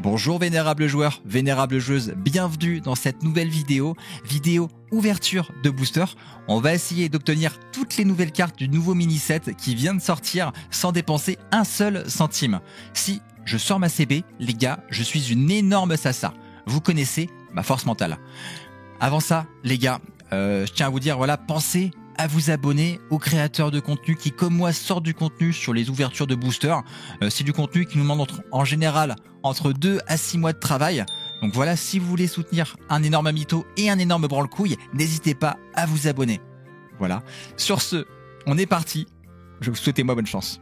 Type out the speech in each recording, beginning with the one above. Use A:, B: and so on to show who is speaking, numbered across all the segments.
A: Bonjour vénérables joueurs, vénérables joueuses, bienvenue dans cette nouvelle vidéo ouverture de booster. On va essayer d'obtenir toutes les nouvelles cartes du nouveau mini set qui vient de sortir sans dépenser un seul centime. Si je sors ma CB, les gars, je suis une énorme sassa. Vous connaissez ma force mentale. Avant ça, les gars, je tiens à vous dire, voilà, pensez à vous abonner aux créateurs de contenu qui, comme moi, sortent du contenu sur les ouvertures de booster. C'est du contenu qui nous demande en général entre 2 à 6 mois de travail. Donc voilà, si vous voulez soutenir un énorme mytho et un énorme branle-couille, n'hésitez pas à vous abonner. Voilà. Sur ce, on est parti. Je vous souhaite moi bonne chance.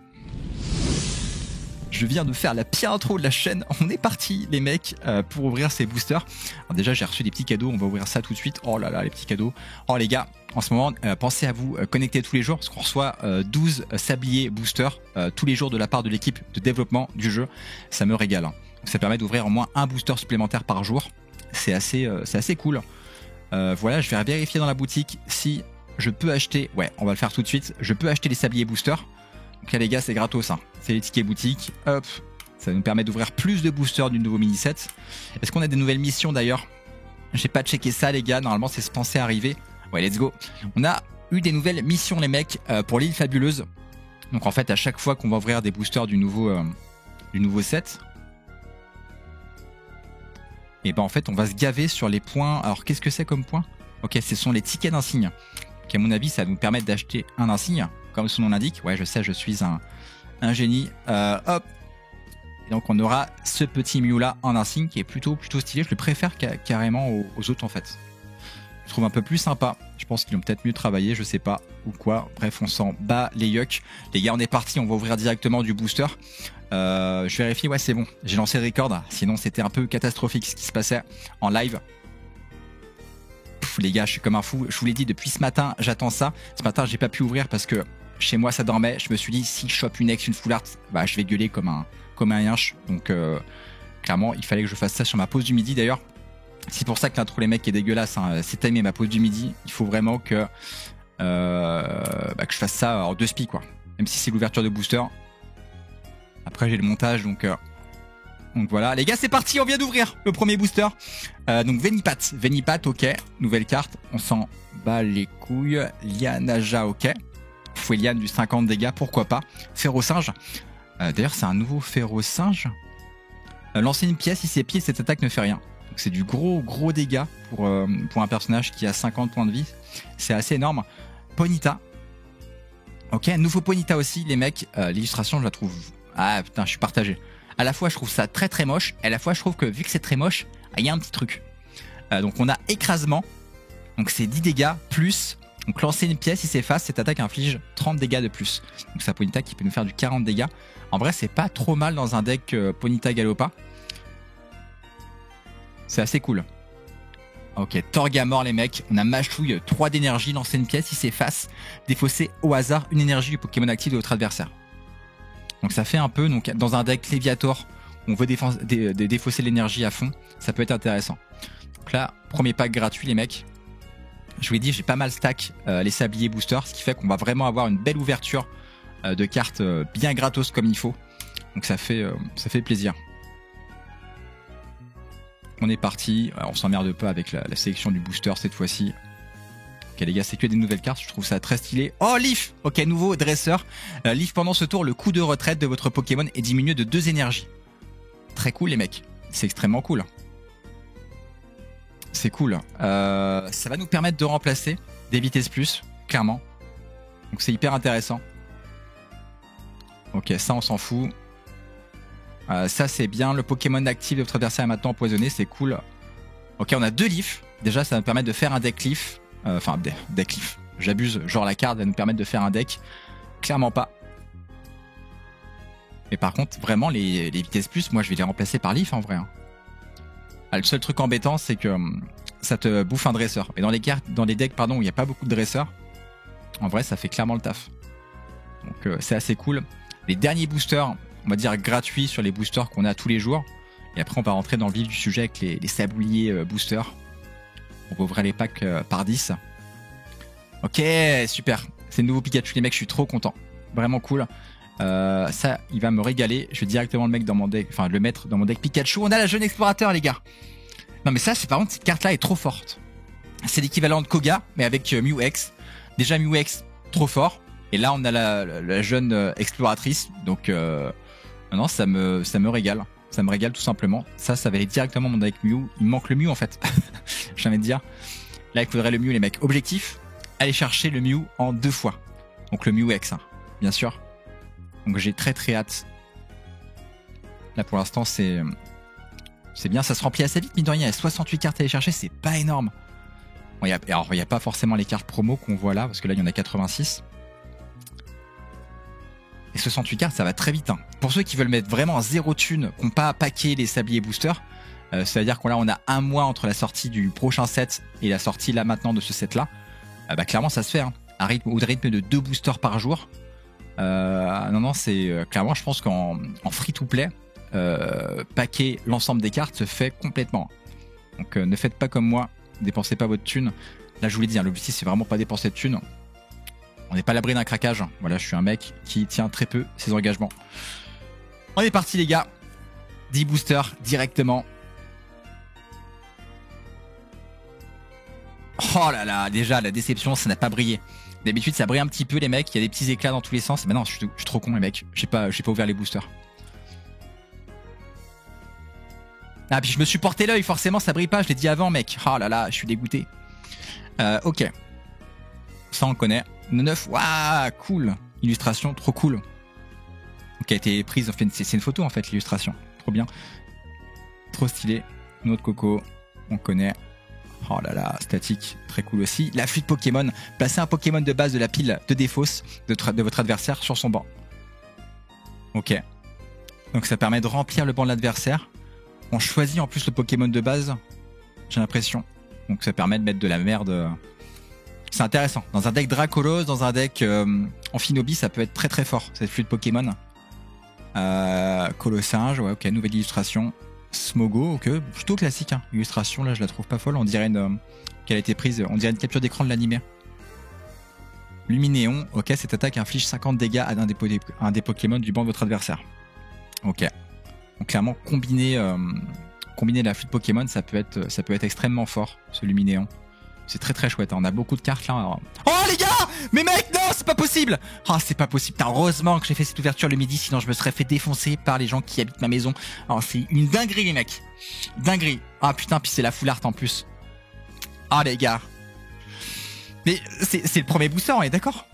A: Je viens de faire la pire intro de la chaîne. On est parti, les mecs, pour ouvrir ces boosters. Alors déjà, j'ai reçu des petits cadeaux. On va ouvrir ça tout de suite. Oh là là, les petits cadeaux. Oh les gars, en ce moment, pensez à vous connecter tous les jours parce qu'on reçoit 12 sabliers boosters tous les jours de la part de l'équipe de développement du jeu. Ça me régale. Hein. Ça permet d'ouvrir au moins un booster supplémentaire par jour. C'est assez cool. Voilà, je vais vérifier dans la boutique si je peux acheter. Ouais, on va le faire tout de suite. Je peux acheter les sabliers boosters. Donc là les gars, c'est gratos, hein. C'est les tickets boutique. Hop, ça nous permet d'ouvrir plus de boosters du nouveau mini set. Est-ce qu'on a des nouvelles missions d'ailleurs? J'ai pas checké ça les gars, normalement c'est censé arriver. Ouais, let's go. On a eu des nouvelles missions les mecs pour l'île fabuleuse. Donc en fait à chaque fois qu'on va ouvrir des boosters du nouveau set, et ben en fait on va se gaver sur les points. Alors qu'est-ce que c'est comme points? Ok, ce sont les tickets d'insigne. Donc à mon avis ça va nous permettre d'acheter un insigne, comme son nom l'indique. Ouais, je sais, je suis un génie. Hop. Et donc on aura ce petit Mew là en insigne qui est plutôt stylé. Je le préfère carrément aux autres en fait. Je trouve un peu plus sympa. Je pense qu'ils ont peut-être mieux travaillé, je sais pas, ou quoi. Bref, on s'en bat les yucks. Les gars, on est parti, on va ouvrir directement du booster. Je vérifie, ouais c'est bon. J'ai lancé le record, sinon c'était un peu catastrophique ce qui se passait en live. Les gars, je suis comme un fou. Je vous l'ai dit, depuis ce matin, j'attends ça. Ce matin, j'ai pas pu ouvrir parce que chez moi, ça dormait. Je me suis dit, si je chope une ex, une full art, bah, je vais gueuler comme un yinche. Donc, clairement, il fallait que je fasse ça sur ma pause du midi. D'ailleurs, c'est pour ça que l'intro, les mecs, est dégueulasse. Hein. C'est timé ma pause du midi. Il faut vraiment que je fasse ça en 2 spi, quoi. Même si c'est l'ouverture de booster. Après, j'ai le montage, donc voilà, les gars, c'est parti, on vient d'ouvrir le premier booster. Donc Venipat, ok, nouvelle carte, on s'en bat les couilles. Lianaja, ok. Foueliane du 50 dégâts, pourquoi pas. Férocinge, d'ailleurs c'est un nouveau Férocinge. Lancer une pièce, si c'est pied, cette attaque ne fait rien. Donc c'est du gros dégâts pour un personnage qui a 50 points de vie. C'est assez énorme. Ponyta, ok, nouveau Ponyta aussi, les mecs. L'illustration, je la trouve... Ah putain, je suis partagé. À la fois je trouve ça très moche, et à la fois je trouve que vu que c'est très moche, il y a un petit truc. Donc on a écrasement, donc c'est 10 dégâts plus, donc lancer une pièce, il s'efface, cette attaque inflige 30 dégâts de plus. Donc c'est un Ponyta qui peut nous faire du 40 dégâts. En vrai c'est pas trop mal dans un deck Ponyta Galopa. C'est assez cool. Ok, Torgamore les mecs, on a Machouille, 3 d'énergie, lancer une pièce, il s'efface, défausser au hasard une énergie du Pokémon actif de votre adversaire. Donc ça fait un peu, donc dans un deck Léviator, on veut défausser l'énergie à fond, ça peut être intéressant. Donc là, premier pack gratuit les mecs. Je vous l'ai dit, j'ai pas mal stack les sabliers boosters, ce qui fait qu'on va vraiment avoir une belle ouverture de cartes bien gratos comme il faut. Donc ça fait plaisir. On est parti, alors, on s'emmerde pas avec la sélection du booster cette fois-ci. Ok les gars, c'est que des nouvelles cartes, je trouve ça très stylé. Oh Leaf, ok, nouveau dresseur. Leaf, pendant ce tour, le coût de retraite de votre Pokémon est diminué de 2 énergies. Très cool les mecs, c'est extrêmement cool. C'est cool. Ça va nous permettre de remplacer des vitesses plus, clairement. Donc c'est hyper intéressant. Ok, ça on s'en fout. Ça c'est bien, le Pokémon actif de votre adversaire est maintenant empoisonné, c'est cool. Ok, on a 2 Leaf. Déjà ça va nous permettre de faire un deck Leaf. Enfin, deck Leaf, j'abuse, genre la carte va nous permettre de faire un deck. Clairement pas. Mais par contre, vraiment, les vitesses plus, moi je vais les remplacer par Leaf en vrai. Hein. Ah, le seul truc embêtant, c'est que ça te bouffe un dresseur. Et dans les decks où il n'y a pas beaucoup de dresseurs, en vrai, ça fait clairement le taf. Donc c'est assez cool. Les derniers boosters, on va dire gratuits sur les boosters qu'on a tous les jours. Et après, on va rentrer dans le vif du sujet avec les sabliers boosters. On va ouvrir les packs par 10. Ok, super. C'est le nouveau Pikachu, les mecs, je suis trop content. Vraiment cool. Ça, il va me régaler. Je vais directement le mettre dans mon deck, enfin le mettre dans mon deck Pikachu. On a la jeune explorateur, les gars. Non mais ça, c'est par contre cette carte-là est trop forte. C'est l'équivalent de Koga, mais avec Mew X. Déjà Mew X, trop fort. Et là, on a la jeune exploratrice. Donc, non, ça me régale. Ça me régale tout simplement. Ça va aller directement mon deck Mew. Il me manque le Mew en fait. J'ai envie de dire. Là, il faudrait le Mew, les mecs. Objectif, aller chercher le Mew en 2 fois. Donc le Mew X, hein, bien sûr. Donc j'ai très très hâte. Là pour l'instant c'est bien, ça se remplit assez vite, mine de rien. Il y a 68 cartes à aller chercher, c'est pas énorme. Bon, alors il n'y a pas forcément les cartes promo qu'on voit là, parce que là il y en a 86. Et 68 cartes, ça va très vite. Hein. Pour ceux qui veulent mettre vraiment 0 thunes, qui n'ont pas packé les sabliers boosters, c'est-à-dire qu'on on a un mois entre la sortie du prochain set et la sortie là maintenant de ce set là, bah clairement ça se fait. Hein. Un rythme de 2 boosters par jour. Non, c'est clairement, je pense qu'en free-to-play, packer l'ensemble des cartes se fait complètement. Donc ne faites pas comme moi, dépensez pas votre thune. Là, je vous l'ai dit, hein, l'objectif c'est vraiment pas dépenser de thune. On n'est pas à l'abri d'un craquage. Voilà, je suis un mec qui tient très peu ses engagements. On est parti, les gars. 10 boosters directement. Oh là là, déjà la déception, ça n'a pas brillé. D'habitude, ça brille un petit peu, les mecs. Il y a des petits éclats dans tous les sens. Mais non, je suis trop con, les mecs. J'ai pas ouvert les boosters. Ah, puis je me suis porté l'œil. Forcément, ça brille pas. Je l'ai dit avant, mec. Oh là là, je suis dégoûté. Ok. Ça, on le connaît. 9. Waouh, cool. Illustration, trop cool. Qui a été prise. C'est une photo, en fait, l'illustration. Trop bien. Trop stylé. Noix de coco. On connaît. Oh là là, statique, très cool aussi. La flûte Pokémon, placez un Pokémon de base de la pile de défausse de votre adversaire sur son banc. Ok. Donc ça permet de remplir le banc de l'adversaire. On choisit en plus le Pokémon de base, j'ai l'impression. Donc ça permet de mettre de la merde. C'est intéressant. Dans un deck Dracolos, dans un deck Amphinobi, ça peut être très très fort, cette flûte Pokémon. Colossinge, ouais, ok, nouvelle illustration. Smogo, ok, plutôt classique. Hein. Illustration, là, je la trouve pas folle. On dirait qu'elle a été prise. On dirait une capture d'écran de l'animé. Luminéon, ok, cette attaque inflige 50 dégâts à un des Pokémon du banc de votre adversaire. Ok. Donc clairement, combiner la flûte Pokémon, ça peut être extrêmement fort, ce Luminéon. C'est très très chouette. Hein. On a beaucoup de cartes là. Alors... Oh les gars, mais mec, non, c'est pas possible. Oh, c'est pas possible. Heureusement que j'ai fait cette ouverture le midi, sinon je me serais fait défoncer par les gens qui habitent ma maison. Alors c'est une dinguerie les mecs. Dinguerie. Ah putain, puis c'est la full art en plus. Ah les gars. Mais c'est le premier booster, on est d'accord?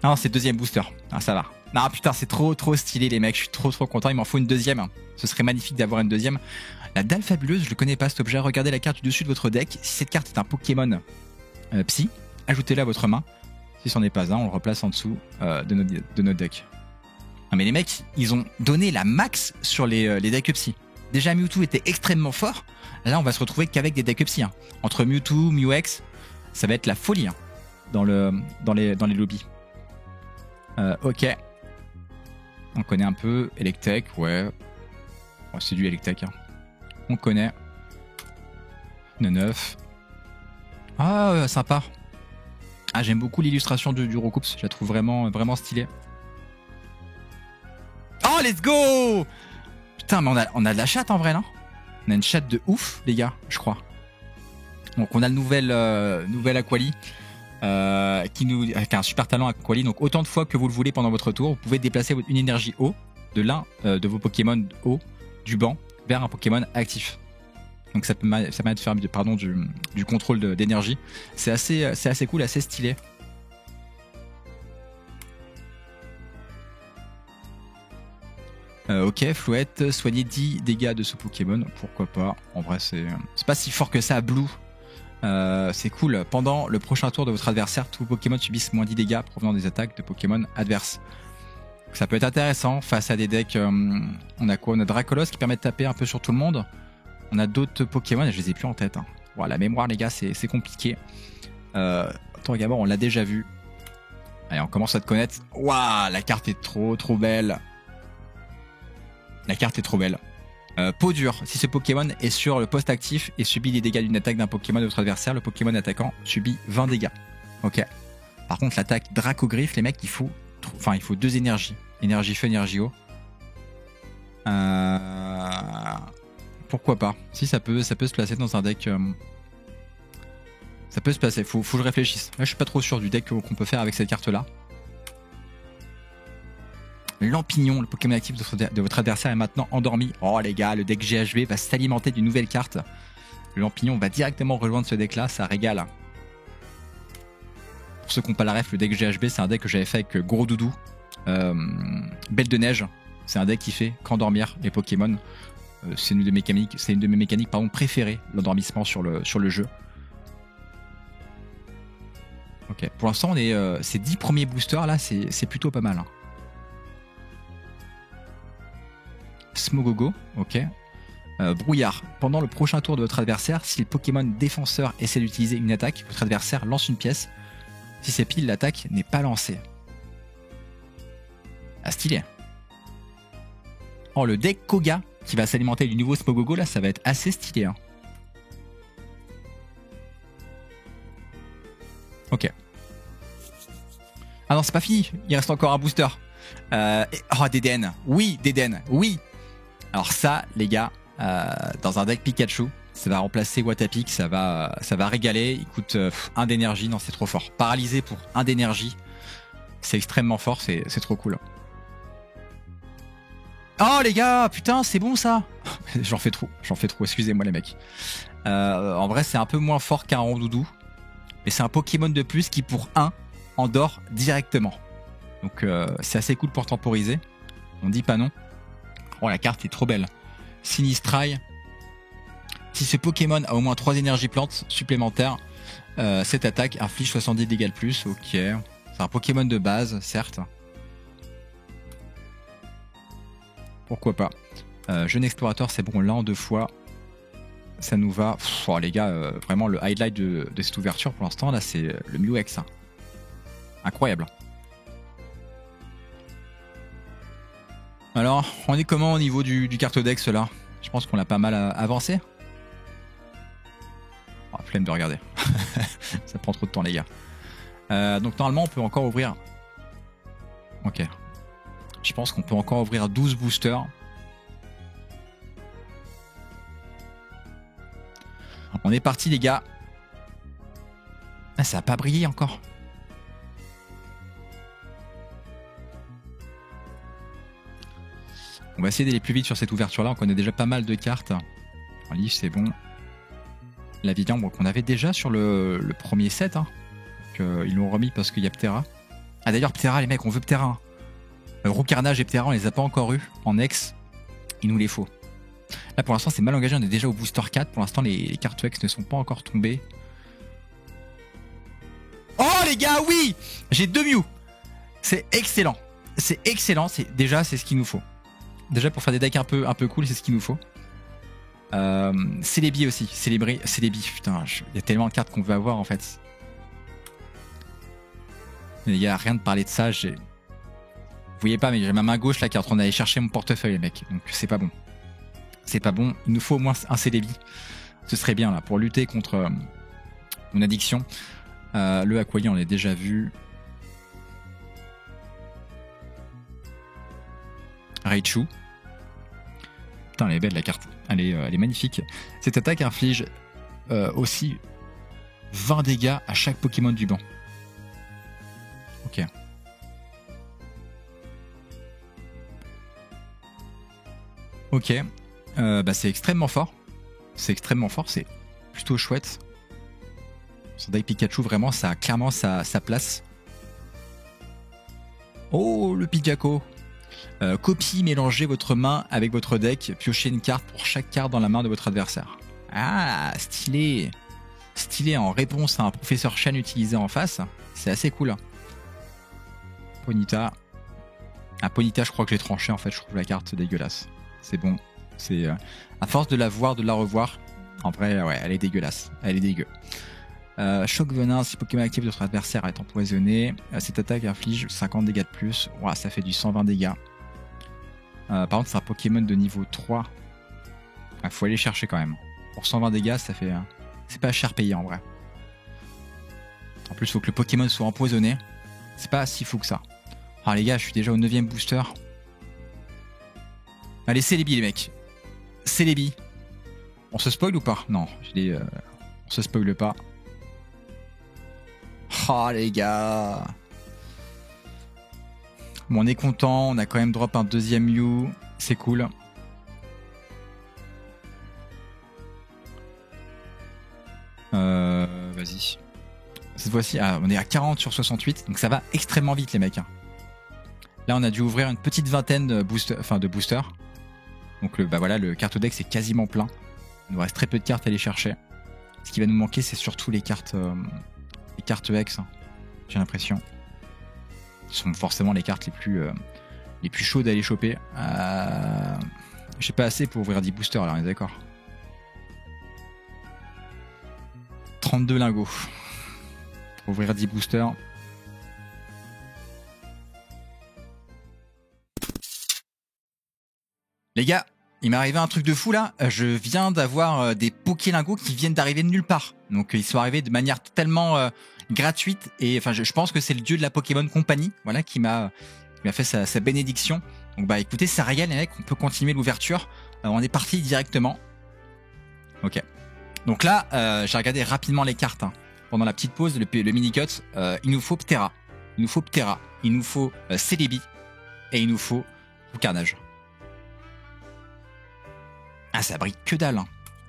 A: Non, c'est le deuxième booster. Ah ça va. Non putain, c'est trop stylé les mecs. Je suis trop content. Il m'en faut une deuxième. Ce serait magnifique d'avoir une deuxième. La dalle fabuleuse, je le connais pas cet objet. Regardez la carte du dessus de votre deck. Si cette carte est un Pokémon Psy, ajoutez-la à votre main. Si c'en est pas un, on le replace en dessous de notre deck. Non mais les mecs, ils ont donné la max sur les decks Psy. Déjà Mewtwo était extrêmement fort. Là, on va se retrouver qu'avec des decks Psy. Hein. Entre Mewtwo, Mew-X, ça va être la folie hein, dans les lobbies. Ok. On connaît un peu. Electek, ouais. Oh, c'est du Electek. Hein. On connaît. 9. Ah, sympa. Ah, j'aime beaucoup l'illustration du Roucoups. Je la trouve vraiment stylée. Oh, let's go! Putain, mais on a de la chatte en vrai, non? On a une chatte de ouf, les gars, je crois. Donc, on a le nouvel Aquali. Avec un super talent Aquali. Donc, autant de fois que vous le voulez pendant votre tour, vous pouvez déplacer une énergie eau de l'un de vos Pokémon eau du banc vers un Pokémon actif. Donc ça permet de faire du contrôle d'énergie. C'est assez cool, assez stylé. Ok, Flouette, soignez 10 dégâts de ce Pokémon, pourquoi pas. En vrai, c'est pas si fort que ça, Blue. C'est cool. Pendant le prochain tour de votre adversaire, tous vos Pokémon subissent moins 10 dégâts provenant des attaques de Pokémon adverses. Ça peut être intéressant face à des decks. On a quoi? On a Dracolos qui permet de taper un peu sur tout le monde. On a d'autres Pokémon et je les ai plus en tête. Hein. Voilà, la mémoire, les gars, c'est compliqué. Torgamor, on l'a déjà vu. Allez, on commence à te connaître. Waouh, la carte est trop belle. La carte est trop belle. Peau dure. Si ce Pokémon est sur le poste actif et subit les dégâts d'une attaque d'un Pokémon de votre adversaire, le Pokémon attaquant subit 20 dégâts. Ok. Par contre, l'attaque Dracogriffe, les mecs, il faut Enfin, il faut 2 énergies. Énergie feu, énergie eau. Pourquoi pas? Si ça peut se placer dans un deck. Ça peut se placer. Faut que je réfléchisse. Là, je suis pas trop sûr du deck qu'on peut faire avec cette carte-là. Lampignon, le Pokémon actif de votre adversaire est maintenant endormi. Oh les gars, le deck GHB va s'alimenter d'une nouvelle carte. Le Lampignon va directement rejoindre ce deck-là, ça régale. Pour ceux qui n'ont pas la ref, le deck GHB, c'est un deck que j'avais fait avec Gros Doudou. Belle de neige, c'est un deck qui fait qu'endormir les Pokémon. C'est une de mes mécaniques préférées, l'endormissement sur le jeu. Ok, pour l'instant, on est ces 10 premiers boosters là, c'est plutôt pas mal. Hein. Smogogo, ok. Brouillard. Pendant le prochain tour de votre adversaire, si le Pokémon défenseur essaie d'utiliser une attaque, votre adversaire lance une pièce. Si c'est pile, l'attaque n'est pas lancée. Ah, stylé. Oh, le deck Koga qui va s'alimenter du nouveau Smogogo, là, ça va être assez stylé. Hein. Ok. Ah non, c'est pas fini. Il reste encore un booster. Oh, Deden. Oui, Deden. Oui. Alors ça, les gars, dans un deck Pikachu, ça va remplacer Watapik, ça va régaler. Il coûte 1 d'énergie, non c'est trop fort. Paralysé pour 1 d'énergie, c'est extrêmement fort, c'est trop cool. Oh les gars, putain, c'est bon ça. J'en fais trop, excusez-moi les mecs. En vrai, c'est un peu moins fort qu'un Rondoudou, mais c'est un Pokémon de plus qui pour 1 endort directement. Donc c'est assez cool pour temporiser. On dit pas non. Oh, la carte est trop belle. Sinistrai. Si ce Pokémon a au moins 3 énergies plantes supplémentaires, cette attaque inflige 70 dégâts de plus. Ok. C'est un Pokémon de base, certes. Pourquoi pas. Jeune explorateur, c'est bon, là en 2 fois. Ça nous va. Pff, oh, les gars, vraiment le highlight de cette ouverture pour l'instant, là, c'est le Mew-X. Hein. Incroyable. Alors, on est comment au niveau du cartodex là? Je pense qu'on l'a pas mal avancé. Oh, flemme de regarder. Ça prend trop de temps les gars. Donc normalement on peut encore ouvrir... Ok. Je pense qu'on peut encore ouvrir 12 boosters. On est parti les gars. Ah, ça a pas brillé encore. On va essayer d'aller plus vite sur cette ouverture-là. On connaît déjà pas mal de cartes. En livre, c'est bon. La Vivian, qu'on avait déjà sur le premier set. Hein. Ils l'ont remis parce qu'il y a Ptera. Ah d'ailleurs, Ptera, les mecs, on veut Ptera. Hein. Roucarnage et Ptera, on les a pas encore eu. En ex, il nous les faut. Là, pour l'instant, c'est mal engagé. On est déjà au booster 4. Pour l'instant, les cartes ex ne sont pas encore tombées. Oh, les gars, oui! J'ai 2 Mew. C'est excellent. C'est excellent. Déjà, c'est ce qu'il nous faut. Déjà pour faire des decks un peu cool, c'est ce qu'il nous faut. Celebi aussi. Celebi, putain, il y a tellement de cartes qu'on veut avoir en fait. Il n'y a rien de parler de ça. Vous voyez pas, mais j'ai ma main gauche là qui est en train d'aller chercher mon portefeuille, les mecs. Donc c'est pas bon. C'est pas bon. Il nous faut au moins un Celebi. Ce serait bien là pour lutter contre mon addiction. Le Aqualia, on l'a déjà vu. Raichu. Putain, elle est belle la carte. Elle est magnifique. Cette attaque inflige aussi 20 dégâts à chaque Pokémon du banc. Ok. Ok. Bah c'est extrêmement fort. C'est extrêmement fort. C'est plutôt chouette. Son deck Pikachu, vraiment, ça a clairement sa place. Oh, le Pidgeco. Copie, mélangez votre main avec votre deck, piochez une carte pour chaque carte dans la main de votre adversaire. Ah, stylé. Stylé en réponse à un professeur Chen utilisé en face. C'est assez cool. Ponyta. Ah, Ponyta, je crois que j'ai tranché en fait. Je trouve la carte dégueulasse. C'est bon. C'est à force de la voir, de la revoir. En vrai, ouais, elle est dégueulasse. Elle est dégueu. Choc venin, si Pokémon actif de votre adversaire est empoisonné, cette attaque inflige 50 dégâts de plus. Ouah, ça fait du 120 dégâts. Par contre, c'est un Pokémon de niveau 3. Il faut aller chercher quand même. Pour 120 dégâts, ça fait. C'est pas cher payé en vrai. En plus, il faut que le Pokémon soit empoisonné. C'est pas si fou que ça. Ah les gars, je suis déjà au 9ème booster. Allez, Celebi les mecs. Celebi. On se spoil ou pas? Non, on se spoil pas. Oh les gars. Bon, on est content, on a quand même drop un 2ème Mew. C'est cool. Vas-y. Cette fois-ci, on est à 40 sur 68, donc ça va extrêmement vite les mecs. Là, on a dû ouvrir une petite vingtaine de boosters. Donc bah voilà, le cartodex est quasiment plein. Il nous reste très peu de cartes à aller chercher. Ce qui va nous manquer, c'est surtout les cartes X. J'ai l'impression. Ce sont forcément les cartes les plus chaudes à aller choper. J'ai pas assez pour ouvrir 10 boosters là, on est d'accord. 32 lingots. Pour ouvrir 10 boosters. Les gars, il m'est arrivé un truc de fou là. Je viens d'avoir des Pokélingots qui viennent d'arriver de nulle part. Donc ils sont arrivés de manière tellement gratuite. Et enfin, je pense que c'est le dieu de la Pokémon Company, voilà, qui m'a fait sa bénédiction. Donc bah écoutez, ça régale les mecs. On peut continuer l'ouverture. On est parti directement. Ok. Donc là, j'ai regardé rapidement les cartes hein. Pendant la petite pause, le mini-cut. Il nous faut Ptera. Il nous faut Ptera. Il nous faut Celebi. Et il nous faut Carnage. Ah, ça brille que dalle. Hein.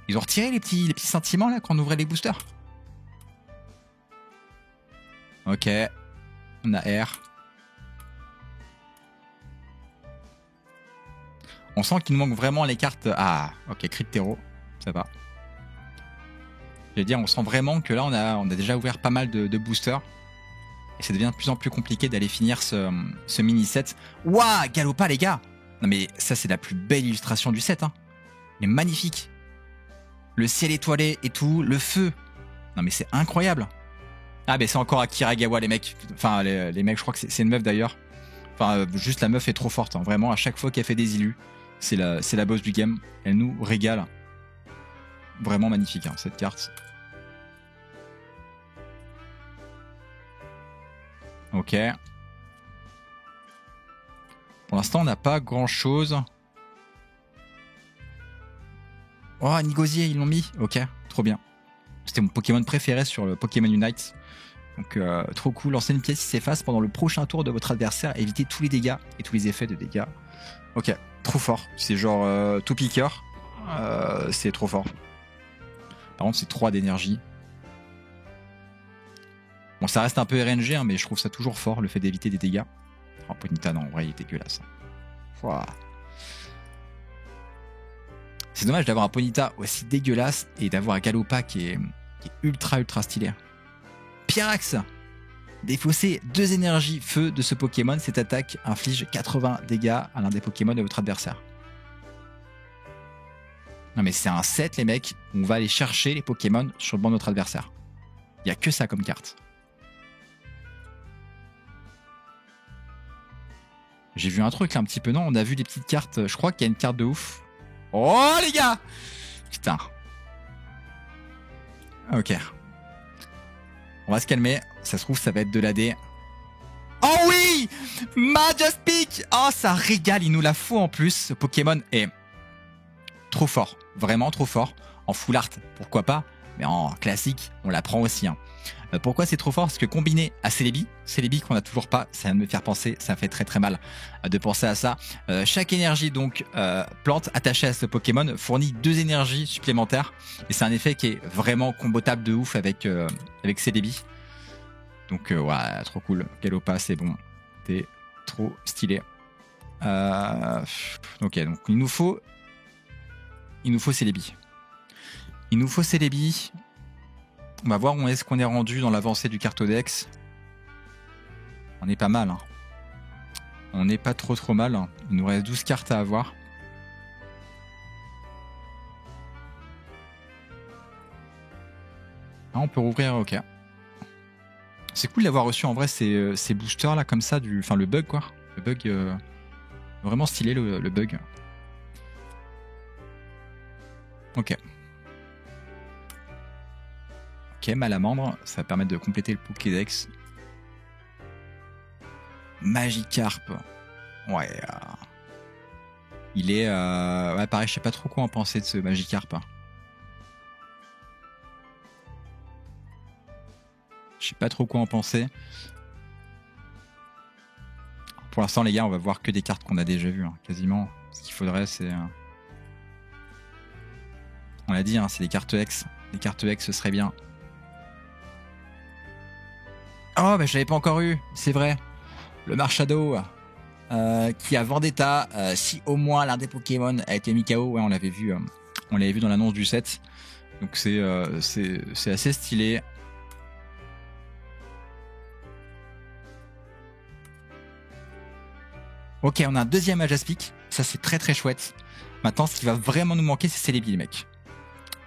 A: Ils ont retiré les petits sentiments là quand on ouvrait les boosters. Ok. On a R. On sent qu'il nous manque vraiment les cartes. Ah, ok, Cryptero. Ça va. Je vais dire, on sent vraiment que là, on a déjà ouvert pas mal de boosters. Et ça devient de plus en plus compliqué d'aller finir ce mini-set. Ouah, Galopa, les gars! Non, mais ça, c'est la plus belle illustration du set. Hein. Il est magnifique. Le ciel étoilé et tout, le feu. Non, mais c'est incroyable. Ah, mais c'est encore Akiragawa, les mecs. Enfin, les mecs, je crois que c'est une meuf d'ailleurs. Enfin, juste la meuf est trop forte. Hein. Vraiment, à chaque fois qu'elle fait des illus, c'est la boss du game. Elle nous régale. Vraiment magnifique, hein, cette carte. Ok. Pour l'instant, on n'a pas grand-chose. Oh, Nigosier, ils l'ont mis. Ok, trop bien. C'était mon Pokémon préféré sur le Pokémon Unite. Donc, trop cool. Lancez une pièce qui s'efface pendant le prochain tour de votre adversaire. Évitez tous les dégâts et tous les effets de dégâts. Ok, trop fort. C'est genre tout piqueur. C'est trop fort. Par contre, c'est 3 d'énergie. Bon, ça reste un peu RNG, hein, mais je trouve ça toujours fort, le fait d'éviter des dégâts. Oh, Ponyta, non, en vrai, il est dégueulasse. Wow. C'est dommage d'avoir un Ponyta aussi dégueulasse et d'avoir un Galopa qui est ultra stylé. Pyrax! Défaussez 2 énergies feu de ce Pokémon. Cette attaque inflige 80 dégâts à l'un des Pokémon de votre adversaire. Non mais c'est un set les mecs, on va aller chercher les Pokémon sur le banc de notre adversaire. Il n'y a que ça comme carte. J'ai vu un truc là un petit peu, non? On a vu des petites cartes, je crois qu'il y a une carte de ouf. Oh les gars! Putain. Ok. On va se calmer, ça se trouve ça va être de l'AD. Oh oui! Majaspic! Oh ça régale, il nous la faut en plus. Ce Pokémon est trop fort, vraiment trop fort. En full art, pourquoi pas, mais en classique, on la prend aussi. Hein. Pourquoi c'est trop fort? Parce que combiné à Celebi qu'on n'a toujours pas, ça vient de me faire penser, ça fait très mal de penser à ça. Chaque énergie donc plante attachée à ce Pokémon fournit 2 énergies supplémentaires et c'est un effet qui est vraiment combotable de ouf avec Celebi. Donc ouais, trop cool. Galopa, c'est bon, t'es trop stylé. Ok, donc il nous faut Celebi. Il nous faut Celebi. On va voir où est-ce qu'on est rendu dans l'avancée du cartodex. On est pas mal. Hein. On n'est pas trop mal. Hein. Il nous reste 12 cartes à avoir. Ah, on peut rouvrir, ok. C'est cool d'avoir reçu en vrai ces boosters là comme ça, enfin le bug quoi. Le bug, vraiment stylé le bug. Ok. Ok, Malamandre, ça va permettre de compléter le Pokédex. Magikarp. Ouais. Il est... Ouais, pareil, je sais pas trop quoi en penser de ce Magikarp. Je sais pas trop quoi en penser. Pour l'instant, les gars, on va voir que des cartes qu'on a déjà vues, hein, quasiment. Ce qu'il faudrait, c'est... On l'a dit, hein, c'est des cartes X. Les cartes X, ce serait bien. Oh, bah je l'avais pas encore eu, c'est vrai. Le Marshado, qui a Vendetta. Si au moins l'un des Pokémon a été mis KO, ouais, on l'avait vu dans l'annonce du set. Donc c'est assez stylé. Ok, on a un deuxième Majaspic. Ça, c'est très très chouette. Maintenant, ce qui va vraiment nous manquer, c'est Celebi, les mecs.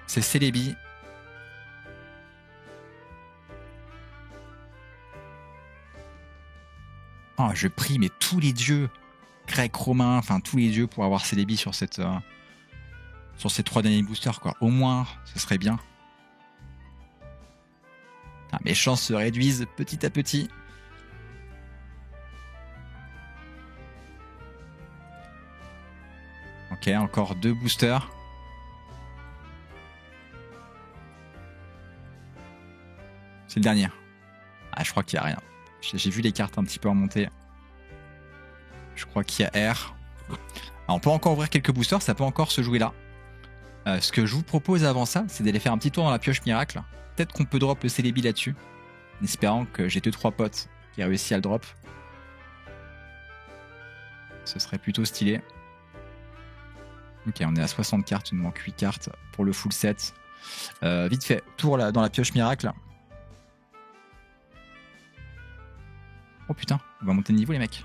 A: C'est Celebi. Oh, je prie, mais tous les dieux grecs, romains, enfin tous les dieux pour avoir Celebi sur ces 3 derniers boosters, quoi. Au moins, ce serait bien. Ah, mes chances se réduisent petit à petit. Ok, encore 2 boosters. C'est le dernier. Ah, je crois qu'il n'y a rien. J'ai vu les cartes un petit peu remonter. Je crois qu'il y a R. Alors, on peut encore ouvrir quelques boosters, ça peut encore se jouer là. Ce que je vous propose avant ça, c'est d'aller faire un petit tour dans la pioche miracle. Peut-être qu'on peut drop le Celebi là-dessus. En espérant que j'ai 2-3 potes qui réussissent à le drop. Ce serait plutôt stylé. Ok, on est à 60 cartes, il nous manque 8 cartes pour le full set. Vite fait, tour là, dans la pioche miracle. Oh putain, on va monter de niveau les mecs.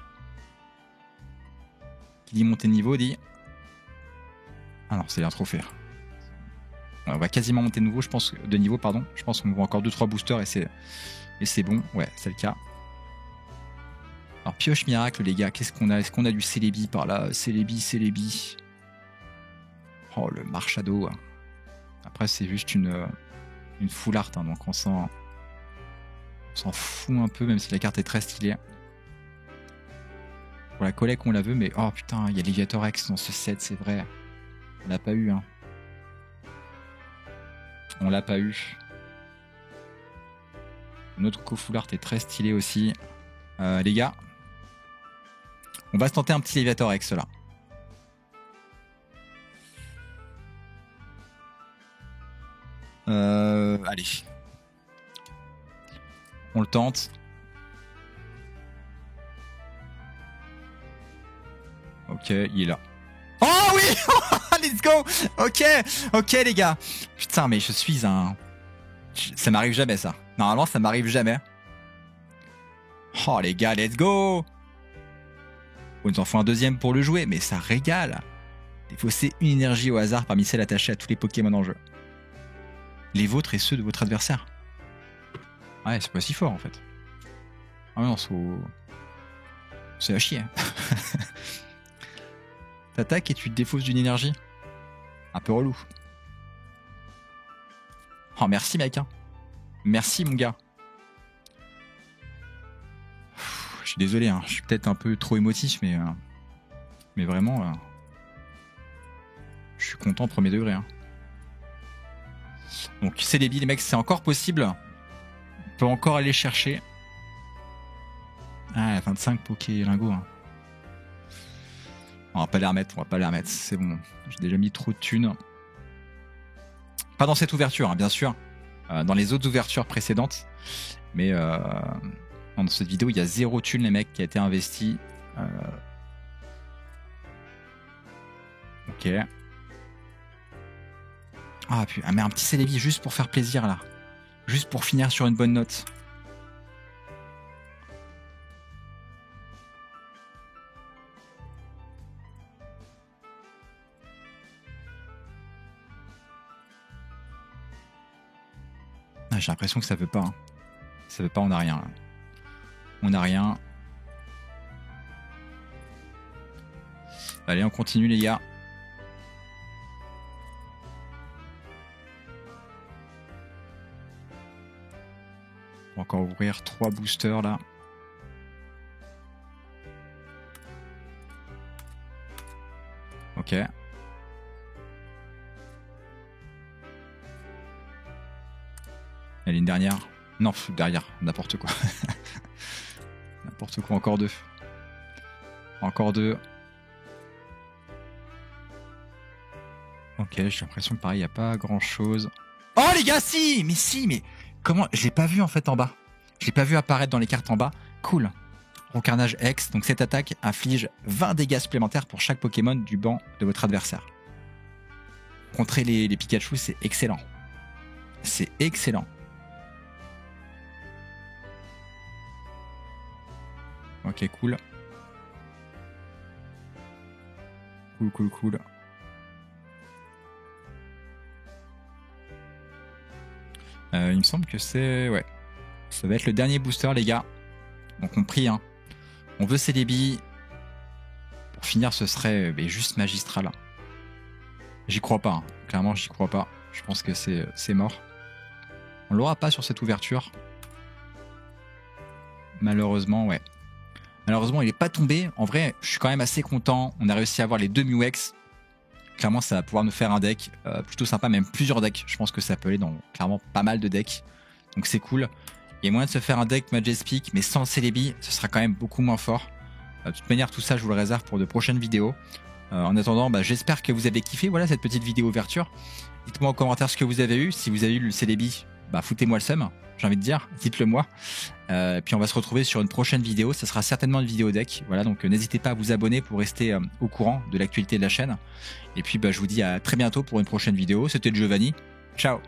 A: Qui dit monter de niveau dit... Ah non, c'est un trophée. On va quasiment monter de niveau, je pense, de niveau, pardon. Je pense qu'on voit encore 2-3 boosters et c'est bon. Ouais, c'est le cas. Alors, pioche miracle, les gars, qu'est-ce qu'on a? Est-ce qu'on a du Celebi par là? Celebi. Oh, le Marshado. Après, c'est juste une full art, hein, donc on s'en fout un peu, même si la carte est très stylée. Pour la collecte, on la veut, mais oh putain, il y a Léviator X dans ce set, c'est vrai. On l'a pas eu, hein. On l'a pas eu. Notre co-full art est très stylé aussi. Les gars, on va se tenter un petit Léviator X là. Allez. On le tente. Ok, il est là. Oh oui. Let's go. Ok les gars. Putain, mais je suis un... Ça m'arrive jamais ça. Normalement, ça m'arrive jamais. Oh les gars, let's go. On nous en faut un deuxième pour le jouer, mais ça régale. Défausser une énergie au hasard parmi celles attachées à tous les Pokémon en jeu. Les vôtres et ceux de votre adversaire. Ouais, c'est pas si fort en fait. Ah non, c'est à chier. T'attaques et tu te défausses d'une énergie. Un peu relou. Oh, merci mec. Hein. Merci mon gars. Je suis désolé, hein. Je suis peut-être un peu trop émotif, mais vraiment, je suis content premier degré. Hein. Donc c'est débile les mecs, c'est encore possible. On peut encore aller chercher. Ah, 25 Pokélingo. Hein. On va pas les remettre, c'est bon. J'ai déjà mis trop de thunes. Pas dans cette ouverture, hein, bien sûr. Dans les autres ouvertures précédentes. Mais dans cette vidéo, il y a 0 thunes, les mecs, qui a été investi. Ok. Ah, puis, mais un petit Celebi juste pour faire plaisir, là. Juste pour finir sur une bonne note. Ah, j'ai l'impression que ça veut pas. Hein. Ça veut pas, on a rien. Là. On a rien. Allez, on continue, les gars. On va encore ouvrir 3 boosters, là. Ok. Elle est une dernière. Non, derrière, n'importe quoi. N'importe quoi, encore deux. Encore deux. Ok, j'ai l'impression que pareil, il n'y a pas grand chose. Oh les gars, si, mais comment? Je l'ai pas vu en fait en bas. Je l'ai pas vu apparaître dans les cartes en bas. Cool. Roncarnage X. Donc cette attaque inflige 20 dégâts supplémentaires pour chaque Pokémon du banc de votre adversaire. Contrer les Pikachu, c'est excellent. C'est excellent. Ok, cool. Cool. Il me semble que c'est... Ouais. Ça va être le dernier booster, les gars. Donc on prie, hein. On veut Celebi. Pour finir, ce serait juste magistral. J'y crois pas, hein. Clairement, j'y crois pas. Je pense que c'est mort. On l'aura pas sur cette ouverture. Malheureusement, ouais. Malheureusement, il n'est pas tombé. En vrai, je suis quand même assez content. On a réussi à avoir les 2 Mew-X. Clairement, ça va pouvoir nous faire un deck plutôt sympa, même plusieurs decks. Je pense que ça peut aller dans clairement pas mal de decks. Donc c'est cool. Il y a moyen de se faire un deck Majestic, mais sans Celebi, ce sera quand même beaucoup moins fort. De toute manière, tout ça, je vous le réserve pour de prochaines vidéos. En attendant, j'espère que vous avez kiffé cette petite vidéo ouverture. Dites-moi en commentaire ce que vous avez eu. Si vous avez eu le Celebi, foutez-moi le seum, j'ai envie de dire. Dites-le moi. Puis on va se retrouver sur une prochaine vidéo. Ça sera certainement une vidéo deck. Voilà, donc n'hésitez pas à vous abonner pour rester au courant de l'actualité de la chaîne. Et puis je vous dis à très bientôt pour une prochaine vidéo. C'était Giovanni. Ciao.